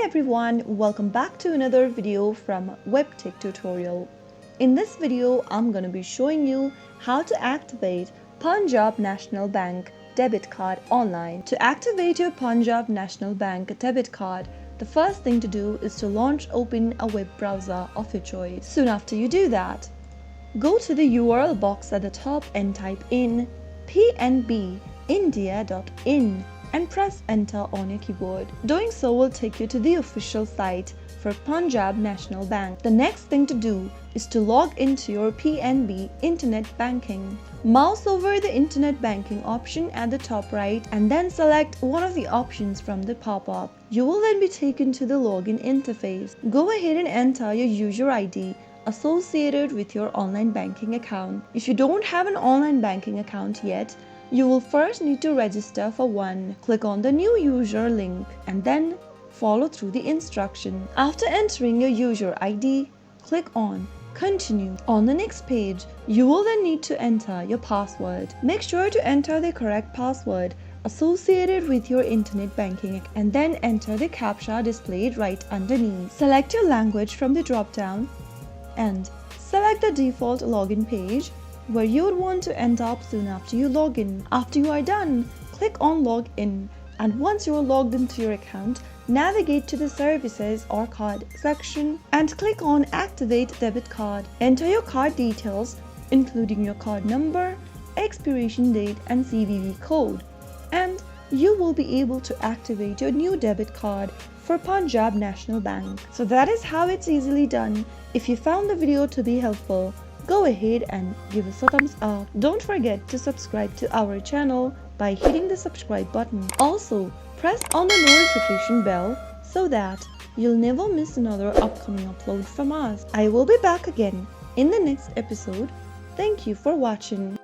everyone, welcome back to another video from Webtech Tutorial. In this video, I'm going to be showing you how to activate Punjab National Bank debit card online. To activate your Punjab National Bank debit card, the first thing to do is to open a web browser of your choice. Soon after you do that, go to the URL box at the top and type in pnbindia.in and press enter on your keyboard. Doing so will take you to the official site for Punjab National Bank. The next thing to do is to log into your PNB internet banking. Mouse over the internet banking option at the top right and then select one of the options from the pop-up. You will then be taken to the login interface. Go ahead and enter your user ID associated with your online banking account. If you don't have an online banking account yet, you will first need to register for one. Click on the new user link and then follow through the instruction. After entering your user ID, click on Continue. On the next page, you will then need to enter your password. Make sure to enter the correct password associated with your internet banking and then enter the CAPTCHA displayed right underneath. Select your language from the drop-down and select the default login page where you would want to end up soon after you log in. After you are done, click on Log In, and once you are logged into your account, navigate to the Services or Card section and click on Activate Debit Card. Enter your card details, including your card number, expiration date and CVV code, and you will be able to activate your new debit card for Punjab National Bank. So that is how it's easily done. If you found the video to be helpful, go ahead and give us a thumbs up. Don't forget to subscribe to our channel by hitting the subscribe button. Also, press on the notification bell so that you'll never miss another upcoming upload from us. I will be back again in the next episode. Thank you for watching.